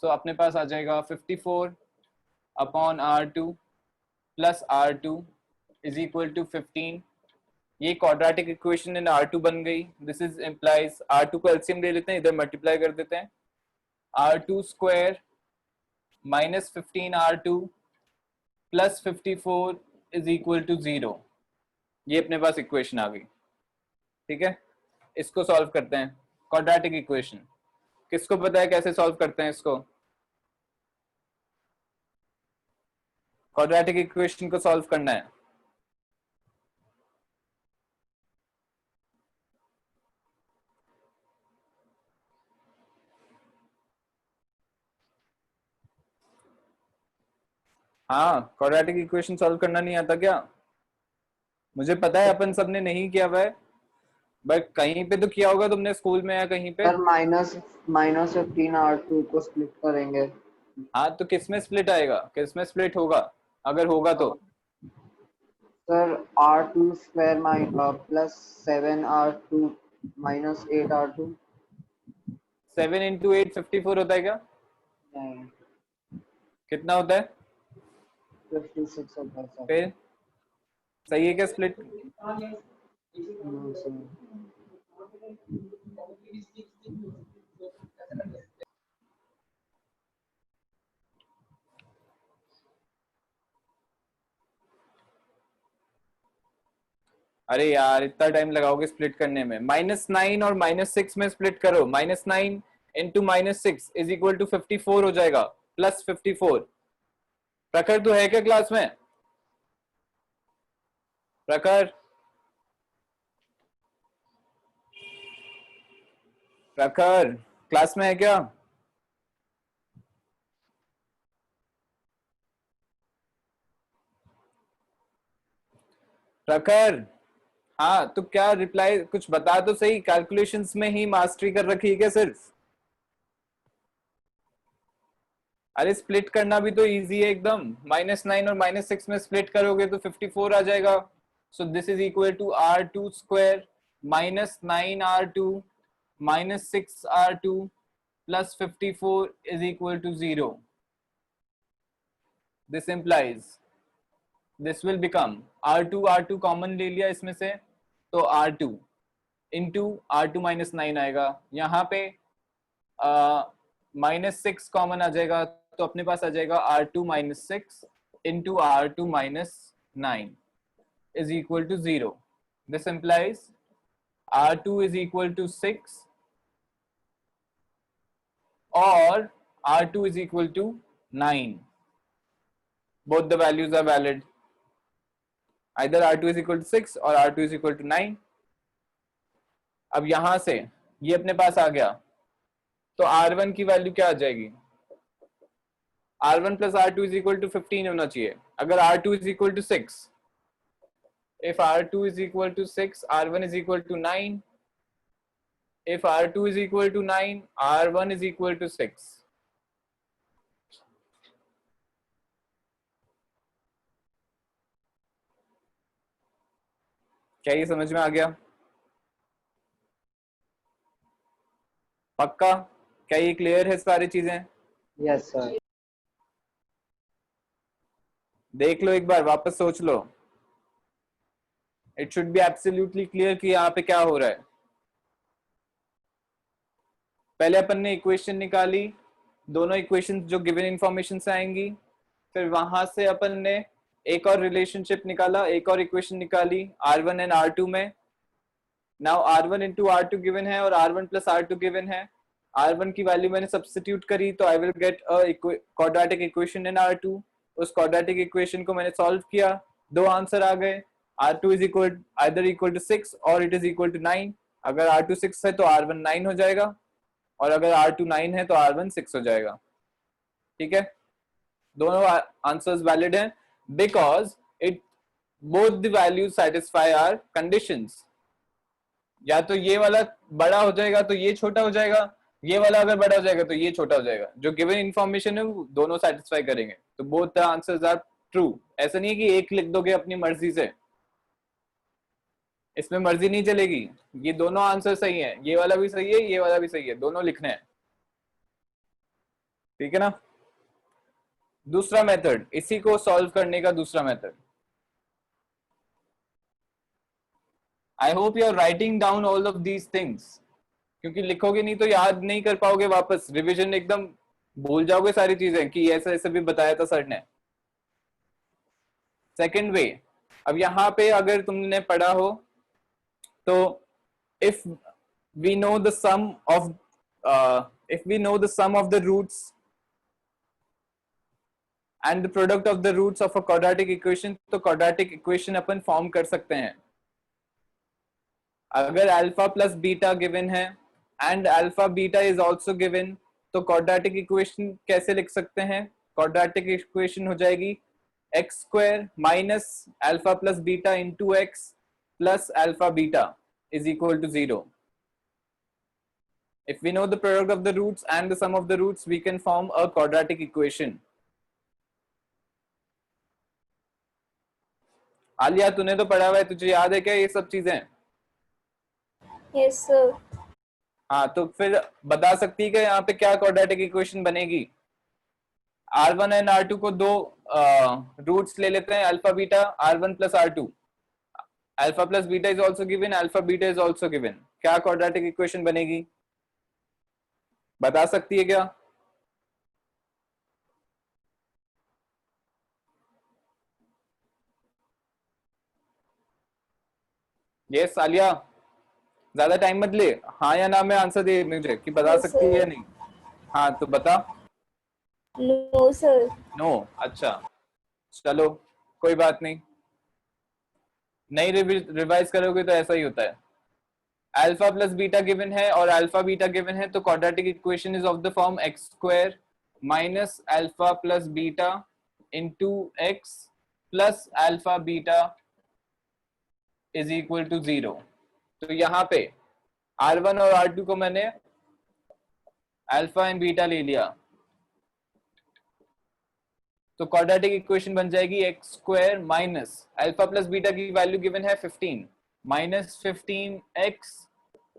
सो अपने पास आ जाएगा 54 upon r2 plus r2 is equal to 15. ये क्वाड्रेटिक इक्वेशन इन r2 बन गई. दिस इज इम्प्लाइज r2 को एलसीएम ले लेते हैं, इधर मल्टीप्लाई कर देते हैं. r2 square minus 15 r2 plus 54 is equal to 0. ये अपने पास इक्वेशन आ गई. ठीक है, इसको सॉल्व करते हैं. क्वाड्रेटिक इक्वेशन किसको पता है कैसे सॉल्व करते हैं इसको? क्वाड्रेटिक इक्वेशन को सॉल्व करना है. हाँ, क्वाड्रेटिक इक्वेशन सॉल्व करना नहीं आता क्या? मुझे पता है अपन सबने नहीं किया हुआ है, बट कहीं पे तो किया होगा तुमने स्कूल में या कहीं पे. सर माइनस 15 r2 को स्प्लिट करेंगे. हाँ, तो किस में स्प्लिट आएगा, किस में स्प्लिट होगा अगर होगा तो? Sir r2 square plus 7r2 minus 8r2. 7 into 8 54 होता है क्या? नहीं, कितना होता है 56 होता है सर. फिर? सही है क्या स्प्लिट? सर अरे यार इतना टाइम लगाओगे स्प्लिट करने में. -9 और -6 में स्प्लिट करो. -9 इंटू -6 इज इक्वल टू 54 हो जाएगा, प्लस 54. प्रखर तो है क्या क्लास में? प्रखर क्लास में है क्या? प्रखर, हाँ तो क्या रिप्लाई कुछ बता तो सही. कैलकुलेशंस में ही मास्टरी कर रखी है क्या सिर्फ? अरे स्प्लिट करना भी तो इजी है एकदम. -9 और -6 में स्प्लिट करोगे तो 54 आ जाएगा. So this is equal to r2 square minus 9r2 minus 6r2 plus 54 is equal to 0. This implies this will become r2 common ले लिया इसमें से, तो r2 इंटू r2 माइनस 9 आएगा. यहाँ पे -6 कॉमन आ जाएगा, तो अपने पास आ जाएगा r2 minus 6 into r2 minus 9 is equal to 0. This implies r2 is equal to 6 और r2 is equal to 9. Both the values are valid. Either r2 is equal to 6 और r2 is equal to 9. अब यहां से ये अपने पास आ गया, तो r1 की वैल्यू क्या आ जाएगी? r1 plus r2 is equal to 15 होना चाहिए. अगर r2 is equal to 6, if r2 is equal to 6, r1 is equal to 9. If r2 is equal to 9, r1 is equal to 6. क्या ये समझ में आ गया? पक्का? क्या ये क्लियर है सारी चीजें? Yes sir. देख लो एक बार, वापस सोच लो. It should be absolutely clear कि यहाँ पे क्या हो रहा है. पहले अपन ने इक्वेशन निकाली, दोनों इक्वेशन जो गिवन इंफॉर्मेशन से आएंगी, फिर वहां से अपन ने एक और रिलेशनशिप निकाला, एक और इक्वेशन निकाली R1 एंड R2 में। Now R1 into R2 given है और R1 प्लस R2 गिवन है। R1 की वैल्यू मैंने सब्स्टिट्यूट करी तो I will get a quadratic equation in R2। उस क्वाड्रेटिक इक्वेशन को मैंने सॉल्व किया, दो आंसर आ गए। R2 is equal either equal to 6 और इट इज इक्वल टू 9। अगर R2 6 है तो R1 9 हो जाएगा, और अगर R2 9 है तो R1 6 हो जाएगा। ठीक है, दोनों आंसर्स वैलिड हैं because it both the values satisfy our conditions. या तो ये वाला बड़ा हो जाएगा तो ये छोटा हो जाएगा, ये वाला अगर बड़ा हो जाएगा तो ये छोटा हो जाएगा। जो गिवन इंफॉर्मेशन है वो दोनों सेटिस्फाई करेंगे, तो both the answers are true. ऐसा नहीं है कि एक लिख दोगे अपनी मर्जी से, इसमें मर्जी नहीं चलेगी। ये दोनों आंसर सही हैं, ये वाला भी सही है, ये वाला भी सही है, दोनों लिखने हैं। ठीक है ना। दूसरा मेथड, इसी को सॉल्व करने का दूसरा method. I hope you are writing down all of these things, क्योंकि लिखोगे नहीं तो याद नहीं कर पाओगे, वापस रिवीजन एकदम भूल जाओगे सारी चीजें कि ऐसा ऐसा भी बताया था सर ने। सेकंड वे, अब यहाँ पे अगर तुमने पढ़ा हो तो if we know the sum of the roots and the product of the roots of a quadratic equation, तो quadratic equation अपन फॉर्म कर सकते हैं। अगर अल्फा प्लस बीटा गिवन है and alpha beta is also given, तो quadratic equation कैसे लिख सकते हैं? क्वाड्रेटिक इक्वेशन हो जाएगी x square minus alpha plus beta into x plus alpha beta is equal to 0. If we know the product of the roots and the sum of the roots, we can form a quadratic equation. Alia, तूने तो पढ़ा हुआ है, तुझे याद है क्या ये सब चीजें? Yes, sir. हाँ, तो फिर बता सकती है कि यहाँ पे क्या क्वाड्रेटिक इक्वेशन बनेगी? R1 एंड R2 को दो रूट्स ले लेते हैं, alpha beta, R1 plus R2। Alpha plus beta is also given, alpha beta is also given. क्या क्वाड्रेटिक इक्वेशन बनेगी? बता सकती है क्या? यस आलिया, ज्यादा टाइम मत ले, हाँ या ना में आंसर दे मुझे कि बता Yes, सकती है या sir. नहीं। हाँ तो बता। No, sir. नो, अच्छा चलो कोई बात नहीं, नहीं रिवाइज करोगे तो ऐसा ही होता है। अल्फा प्लस बीटा गिवन है और अल्फा बीटा गिवन है, तो quadratic equation is of the form x square minus alpha plus beta into x plus alpha beta is equal to 0। तो यहाँ पे R1 और R2 को मैंने अल्फा एंड बीटा ले लिया, तो क्वाड्रेटिक इक्वेशन बन जाएगी x square minus alpha plus beta की वैल्यू गिवन है 15 minus 15x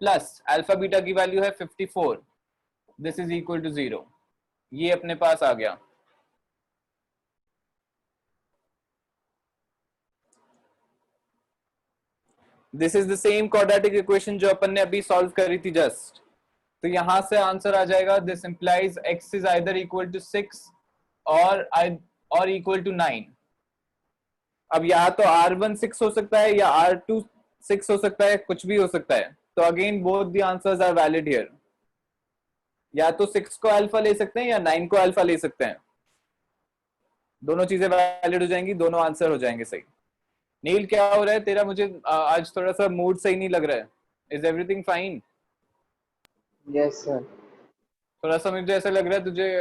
plus alpha beta की वैल्यू है 54, दिस इज इक्वल टू 0। ये अपने पास आ गया। This is the same quadratic equation जो अपन ने अभी सॉल्व करी थी जस्ट। तो यहां से आंसर आ जाएगा, this implies x is either equal to 6 और इक्वल टू 9। अब या तो R1 6 हो सकता है या R2 6 हो सकता है, कुछ भी हो सकता है। तो again both the answers are valid here. या तो 6 को अल्फा ले सकते हैं या 9 को अल्फा ले सकते हैं, दोनों चीजें वैलिड हो जाएंगी, दोनों आंसर हो जाएंगे सही। नील क्या हो रहा है तेरा? मुझे आज थोड़ा सा मूड सही नहीं लग रहा है। Is everything fine? Yes sir. थोड़ा सा मुझे ऐसा लग रहा है तुझे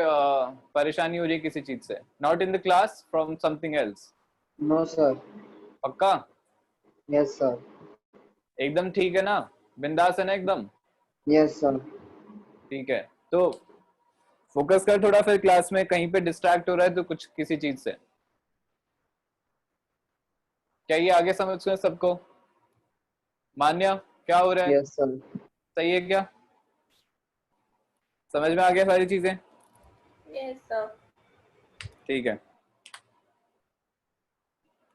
परेशानी हो रही है किसी चीज से। Not in the class, from something else? No sir. पक्का? Yes sir. एकदम ठीक है ना? बिंदास है ना एकदम? Yes sir. ठीक है, तो फोकस कर थोड़ा फिर क्लास में। कहीं पे डिस्ट्रैक्ट हो रहा है तो कुछ किसी चीज से। क्या ये आगे समझ गए सबको? मान्या क्या हो रहा है? Yes sir. सही है क्या? समझ में आ गया सारी चीजें? Yes, sir. ठीक है,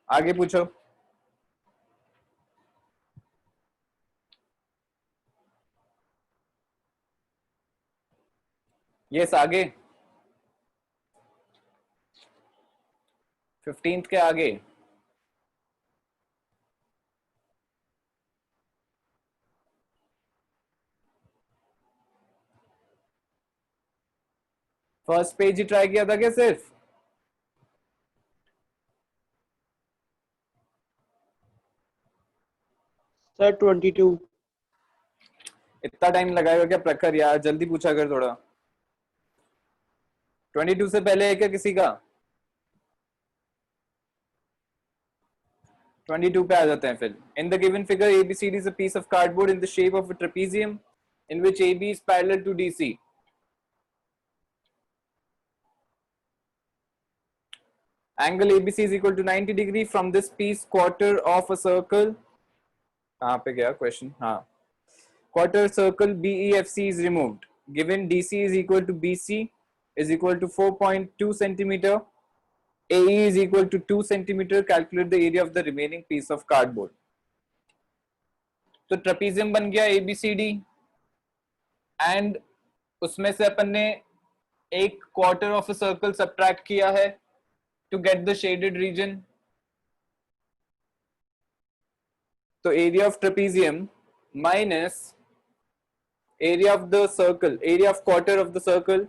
आगे पूछो। यस आगे 15th के आगे फर्स्ट पेज ही ट्राई किया था क्या सिर्फ? सर 22. इतना टाइम लगाएगा क्या प्रखर यार, जल्दी पूछा कर थोड़ा। 22 से पहले है क्या किसी का? 22 पे आ जाते हैं फिर। In the given figure ABCD is a piece of cardboard in the shape of a trapezium in which AB is parallel to DC. Angle ABC is equal to 90 degree from this piece quarter of a circle. कहाँ पे गया question? हाँ, quarter circle BEFC is removed. Given DC is equal to BC is equal to 4.2 centimeter. AE is equal to 2 centimeter. Calculate the area of the remaining piece of cardboard. तो trapezium बन गया ABCD and उसमें से अपन ने एक quarter of a circle subtract किया है to get the shaded region. तो area of trapezium minus area of the circle, area of quarter of the circle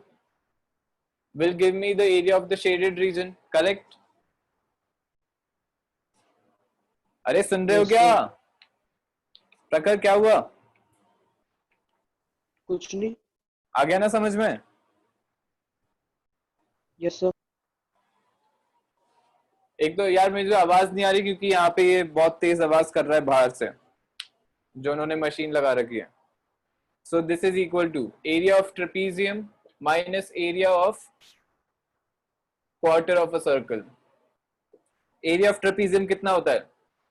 will give me the area of the shaded region, correct? अरे सुन रहे हो Yes, क्या sir. प्रखर, क्या हुआ? कुछ नहीं. आ गया ना समझ में? Yes sir. एक तो यार मुझे आवाज नहीं आ रही क्योंकि यहाँ पे ये बहुत तेज आवाज कर रहा है बाहर से जो उन्होंने मशीन लगा रखी है। So this is equal to area of trapezium minus area of quarter of a circle. Area of trapezium कितना होता है?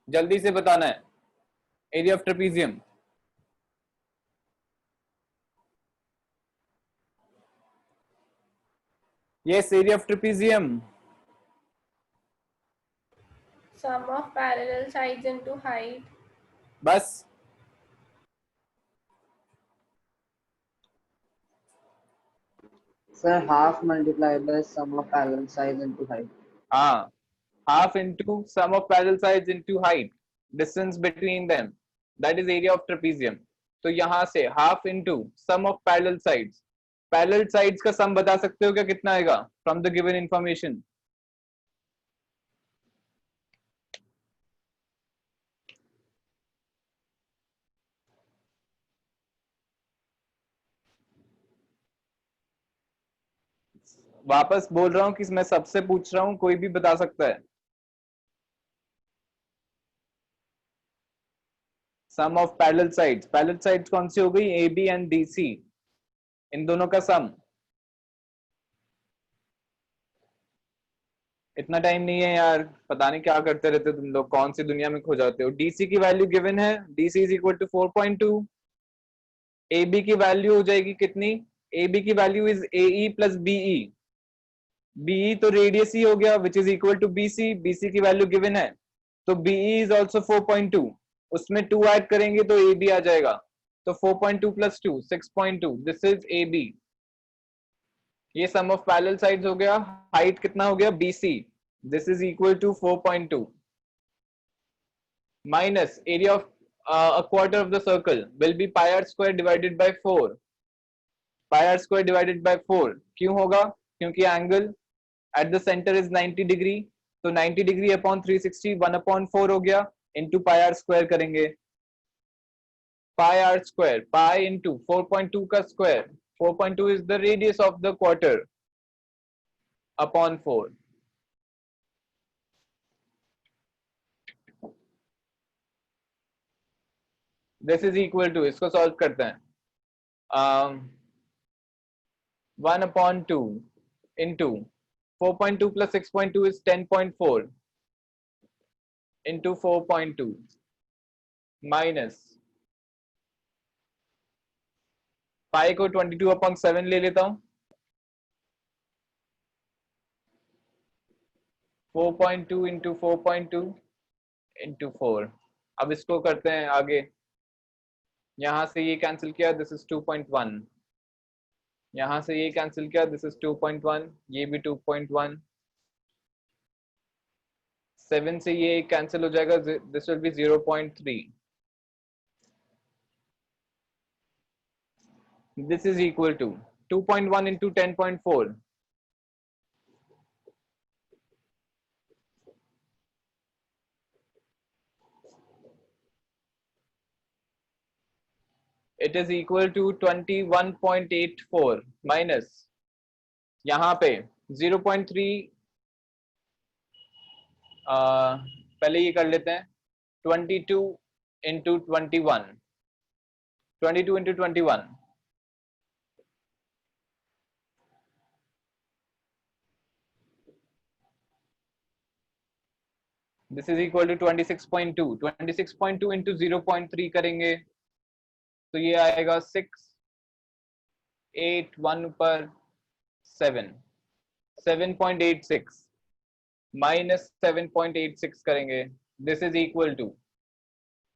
जल्दी से बताना है। Area of trapezium yes, area of trapezium Sum of parallel sides into height. बस Sir, half multiplied by sum of parallel sides into height. हाँ, half into sum of parallel sides into height, distance between them, that is area of trapezium. तो यहाँ से half into sum of parallel sides, parallel sides का sum बता सकते हो क्या कितना आएगा from the given information? वापस बोल रहा हूँ कि मैं सबसे पूछ रहा हूँ, कोई भी बता सकता है। Sum of parallel sides, parallel sides कौन सी हो गई? AB एंड DC, इन दोनों का सम। इतना टाइम नहीं है यार, पता नहीं क्या करते रहते हो तुम लोग, कौन सी दुनिया में खो जाते हो। DC की वैल्यू गिवन है, DC is equal to 4.2। AB की वैल्यू हो जाएगी कितनी? AB की value is AE plus BE। BE तो रेडियस ही हो गया which is equal to BC। BC की वैल्यू गिवन है तो BE इज ऑल्सो 4.2, उसमें 2 ऐड करेंगे तो AB आ जाएगा। तो 4.2 प्लस 2 6.2, दिस इज AB। ये सम ऑफ पैरेलल साइड्स हो गया। हाइट कितना हो गया? BC, this is equal to 4.2 minus area of a quarter of the circle will be pi r square divided by 4। pi r square divided by 4 क्यों होगा? क्योंकि angle at the centre is 90 degree, तो 90 degree upon 360 1/4 हो गया, into pi r square करेंगे। Pi r square, pi into 4.2 का square, 4.2 is the radius of the quarter upon 4। This is equal to, इसको solve करते हैं, 1/2 into 4.2 plus 6.2 is 10.4 into 4.2 minus pi को 22/7 ले लेता हूं, 4.2 into 4.2 into 4। अब इसको करते हैं आगे, यहां से ये कैंसिल किया, दिस इज 2.1 यहाँ से ये कैंसिल किया, दिस इज 2.1, ये भी 2.1, 7 से ये कैंसिल हो जाएगा, this will B 0.3, this is equal to 2.1 into 10.4, it is equal to 21.84 minus यहाँ पे 0.3, पहले ये कर लेते हैं, 22 into 21, 22 into 21, this is equal to 26.2, 26.2 into 0.3 करेंगे तो ये आएगा 6, 8, 1 पर 7, 7.86 minus 7.86 करेंगे, this is equal to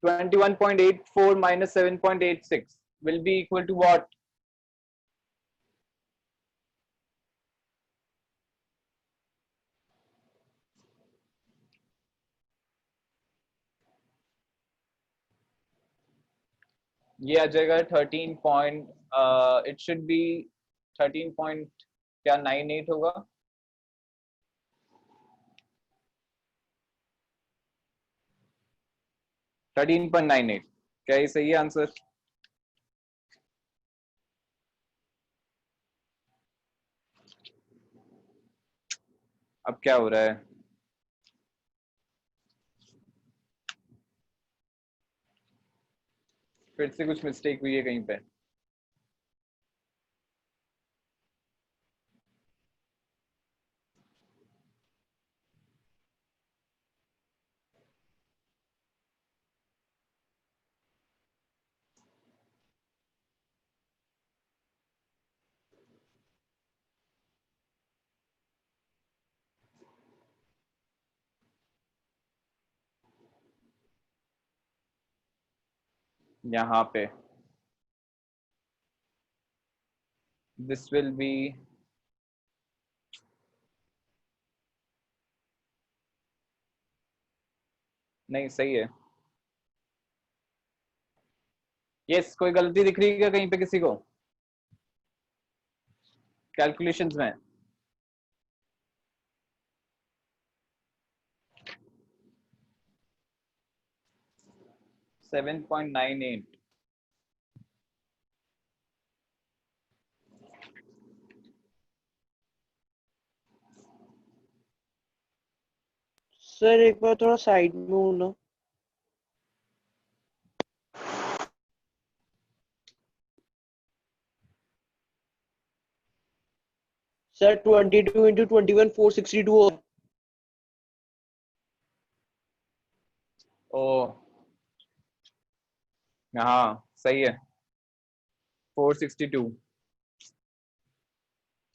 21.84 minus 7.86 will be equal to what? ये आ जाएगा 13 point, it should B 13 point क्या 98 होगा, थर्टीन पॉइंट 98, क्या ये सही है आंसर? अब क्या हो रहा है? फिर से कुछ मिस्टेक हुई है कहीं पे? यहाँ पे दिस विल बी, नहीं सही है, यस कोई गलती दिख रही है क्या कहीं पे किसी को कैलकुलेशंस में? सेवन पॉइंट 98, सर एक बार थोड़ा साइड में हूँ ना। सर 22 into 21 462 हो। ओ हाँ सही है, 462,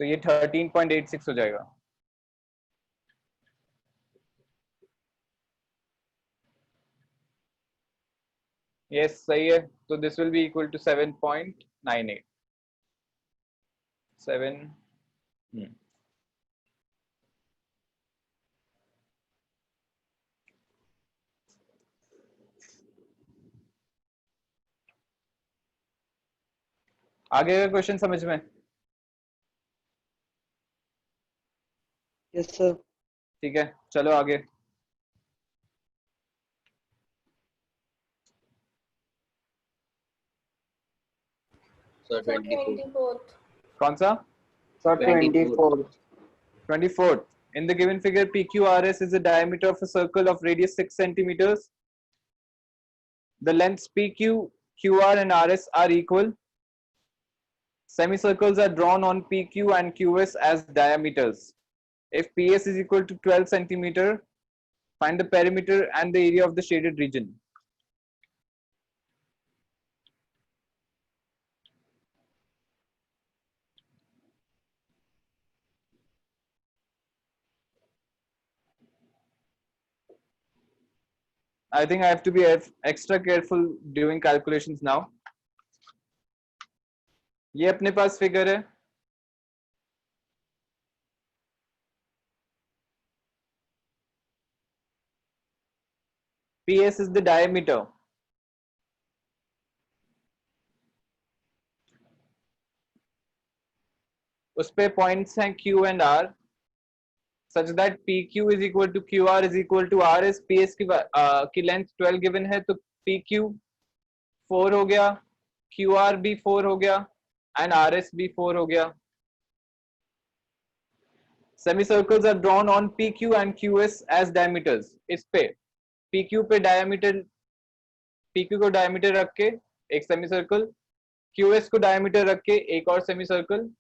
तो ये 13.86 हो जाएगा। यस सही है, तो this will be equal to 7.98, 7 आगे का क्वेश्चन समझ में? Yes sir. ठीक है चलो आगे। Sir 24th. कौन सा? Sir, 24th. 24th. In the given figure, PQRS is the diameter of a circle of radius 6 centimeters. The lengths PQ, QR, and RS are equal. Semicircles are drawn on PQ and QS as diameters. If PS is equal to 12 centimeter, find the perimeter and the area of the shaded region. I think I have to be extra careful doing calculations now. ये अपने पास figure है PS is the diameter. उस पे points हैं Q and R such that PQ is equal to QR is equal to RS. PS की length 12 given है तो PQ 4 हो गया, QR भी 4 हो गया and RS भी 4 हो गया. Semicircles are drawn on PQ and QS as diameters. इस पे PQ पे डायमीटर, PQ को डायमीटर रख के एक सेमीसर्कल, QS को डायमीटर रख के एक और semicircle.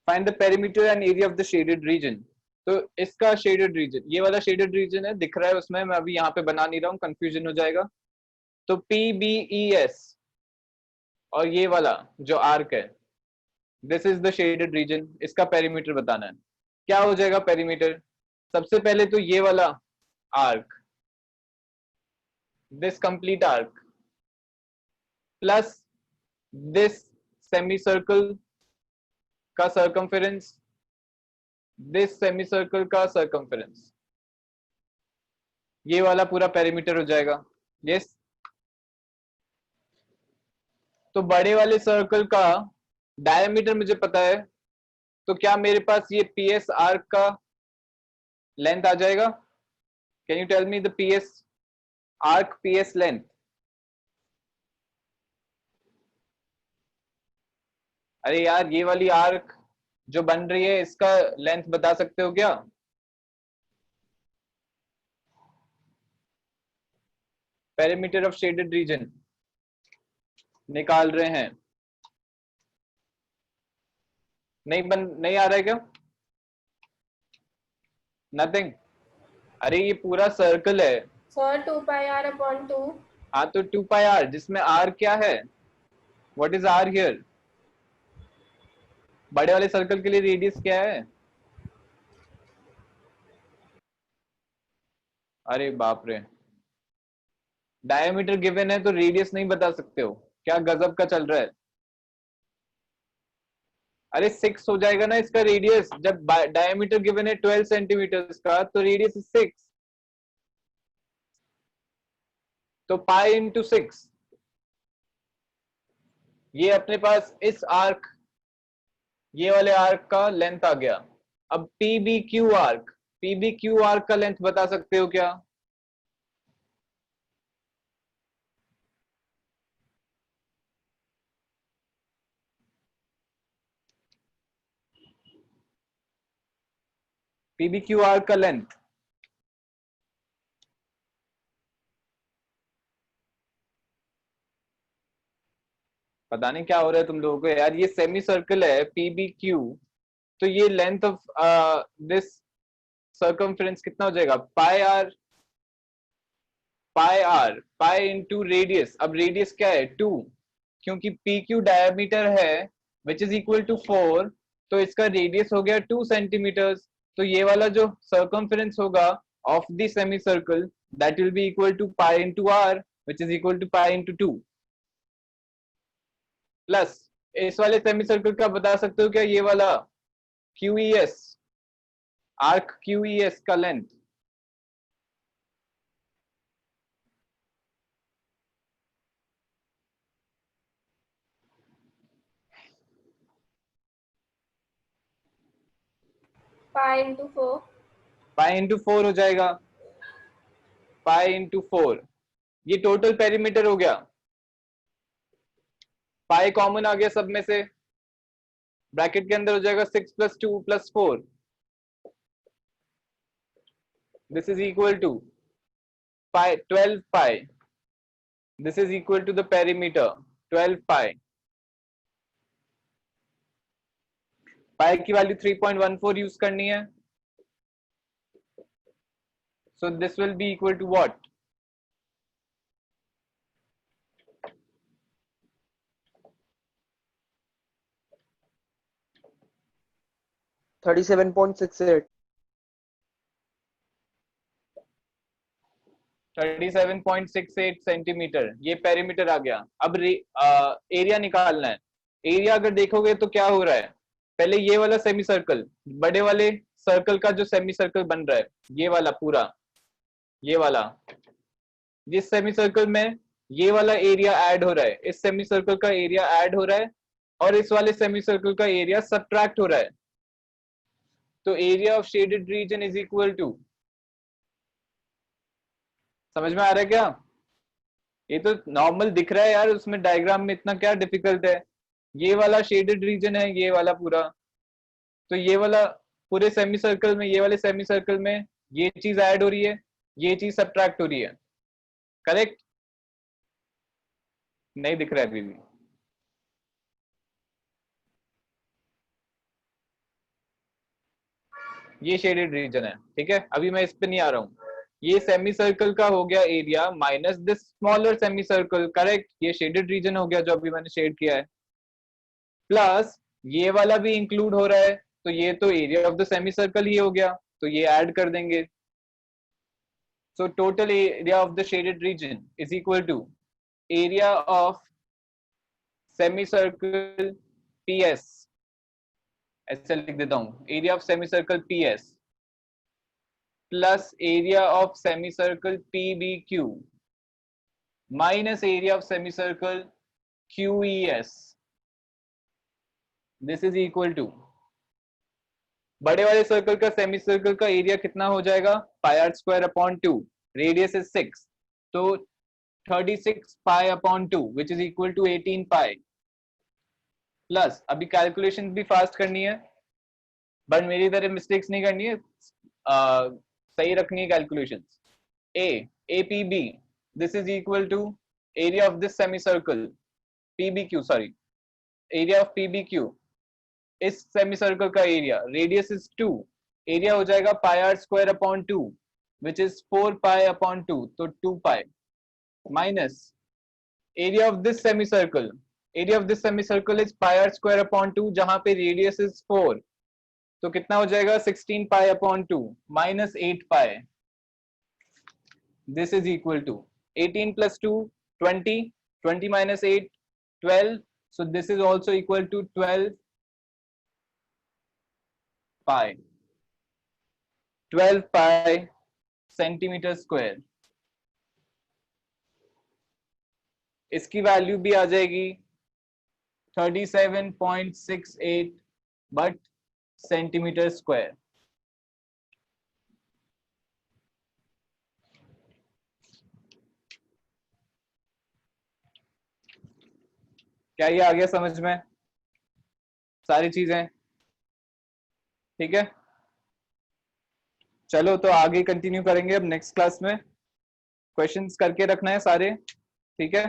Find the perimeter and area of the shaded region. तो इसका shaded region, ये वाला shaded region है, दिख रहा है उसमें, मैं अभी यहाँ पे बना नहीं रहा हूँ, कंफ्यूजन हो जाएगा. तो PBES और ये वाला जो आर्क है, this is the shaded reason. इसका पेरीमीटर बताना है. क्या हो जाएगा पेरीमीटर? सबसे पहले तो ये वाला arc, this complete arc plus this semi circle का सर्कमफेरेंस, दिस सेमी सर्कल का सर्कमफेरेंस, ये वाला पूरा पेरीमीटर हो जाएगा. यस. तो बड़े वाले सर्कल का डायमीटर मुझे पता है, तो क्या मेरे पास ये PS आर्क का लेंथ आ जाएगा? Can you tell me the PS arc, PS length? अरे यार, ये वाली आर्क जो बन रही है इसका लेंथ बता सकते हो क्या? पेरीमीटर ऑफ शेडेड रीजन निकाल रहे हैं. नहीं आ रहा है क्या? नथिंग. अरे ये पूरा सर्कल है. Sir, 2 pi r upon 2. हाँ, तो 2 पाई आर, जिसमें आर क्या है? What is r here? बड़े वाले सर्कल के लिए रेडियस क्या है? अरे बाप रे, डायमीटर गिवन है तो रेडियस नहीं बता सकते हो? क्या गजब का चल रहा है. अरे 6 हो जाएगा ना इसका रेडियस. जब डायमीटर गिवन है 12 सेंटीमीटर का, तो रेडियस 6. तो पाई इंटू 6. ये अपने पास इस आर्क, ये वाले आर्क का लेंथ आ गया. अब PBQ आर्क, PBQ आर्क का लेंथ बता सकते हो क्या? PBQ आर्क का लेंथ पता नहीं क्या हो रहा है तुम लोगों को यार. ये सेमी सर्कल है PBQ, तो ये लेंथ ऑफ दिस सर्कमफ्रेंस कितना हो जाएगा? Pi are, pi into radius. अब रेडियस क्या है? 2. क्योंकि PQ डायमीटर है विच इज इक्वल टू 4, तो इसका रेडियस हो गया 2 सेंटीमीटर्स. तो ये वाला जो सर्कमफ्रेंस होगा of the semi circle, that will be equal to pi into r which is equal to pi into 2. Plus इस वाले सेमी सर्कल का बता सकते हो क्या? ये वाला QES आर्क, QES का length. Pi into 4. Pi into 4 हो जाएगा. पाई इंटू 4, ये टोटल पेरीमीटर हो गया. पाई कॉमन आ गया सब में से, ब्रैकेट के अंदर हो जाएगा 6 + 2 + 4. This is equal to pi 12 pi. This is equal to the perimeter 12 pi. Pi की वैल्यू 3.14 यूज करनी है. So this will be equal to what? $37.68. 37.68 centimetre ये पेरीमीटर आ गया. अब एरिया निकालना है. एरिया अगर देखोगे तो क्या हो रहा है? पहले ये वाला सेमी सर्कल, बड़े वाले सर्कल का जो सेमी सर्कल बन रहा है, ये वाला पूरा, ये वाला, जिस सेमी सर्कल में ये वाला एरिया ऐड हो रहा है, इस सेमी सर्कल का एरिया ऐड हो रहा है और इस वाले सेमी सर्कल का एरिया सबट्रैक्ट हो रहा है, तो area of shaded region is equal to, समझ में आ रहा है क्या? ये तो नॉर्मल दिख रहा है यार, उसमें डायग्राम में इतना क्या डिफिकल्ट है? ये वाला शेडेड रीजन है, ये वाला पूरा, तो ये वाला पूरे सेमी सर्कल में, ये वाले सेमी सर्कल में ये चीज ऐड हो रही है, ये चीज सबट्रैक्ट हो रही है, करेक्ट? नहीं दिख रहा है अभी भी? ये शेडेड रीजन है, ठीक है? अभी मैं इस पे नहीं आ रहा हूं। ये सेमी सर्कल का हो गया area minus this smaller semi circle, correct? ये शेडेड रीजन हो गया जो अभी मैंने शेड किया है, प्लस ये वाला भी इंक्लूड हो रहा है, तो ये तो area of the semi circle ही हो गया, तो ये ऐड कर देंगे। So total area of the shaded region is equal to area of semi circle PS, ऐसे लिख देता हूं, area of semi circle PS plus area of semi circle PBQ minus area of semi circle QES, this is equal to, बड़े वाले circle का semi circle का area कितना हो जाएगा? Pi r square upon 2, radius is 6, तो 36 pi upon 2 which is equal to 18 pi, plus अभी calculation भी फास्ट करनी है, बट मेरी तरह मिस्टेक्स नहीं करनी है, सही रखनी है calculation. APB, this is equal to area of this semi circle, PBQ, sorry, area of PBQ, इस सेमी सर्कल का एरिया, रेडियस इज 2, एरिया हो जाएगा pi r square upon 2 which is 4 pi upon 2, तो 2 pi, minus area of this semi circle, area of this semi circle is pi r square upon 2 जहां पे radius is 4, तो कितना हो जाएगा? 16 pi upon 2 minus 8 pi, this is equal to 18 plus 2 20, 20 minus 8 12, so this is also equal to 12 pi, 12 pi centimetre square. इसकी value भी आ जाएगी 37.68 but centimetre square. क्या ये आ गया समझ में सारी चीजें? ठीक है, चलो तो आगे कंटिन्यू करेंगे अब नेक्स्ट क्लास में। क्वेश्चंस करके रखना है सारे, ठीक है?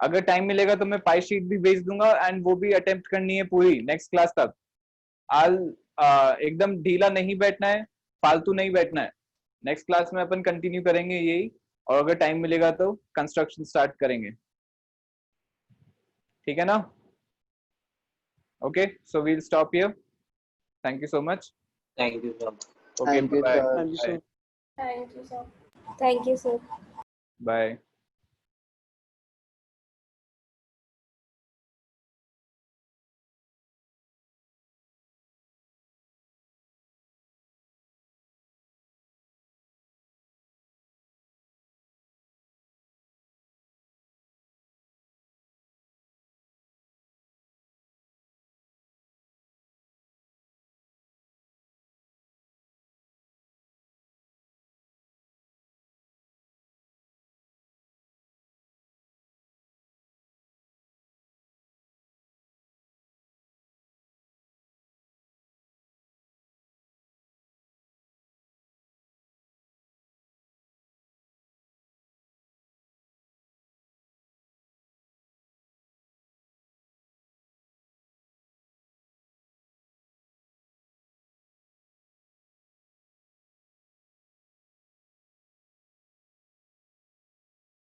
अगर टाइम मिलेगा तो मैं पाई शीट भी भेज दूंगा एंड वो भी अटेम्प्ट करनी है पूरी नेक्स्ट क्लास तक। एकदम ढीला नहीं बैठना है, फालतू नहीं बैठना है। नेक्स्ट क्लास में अपन कंटिन्यू करेंगे यही, और अगर टाइम मिलेगा तो कंस्ट्रक्शन स्टार्ट करेंगे, ठीक है ना? Okay, so we'll stop here. Thank you so much. Thank you so much. Okay, Thank you, bye sir. Thank you, sir. Thank you, sir. Thank you, sir. Bye.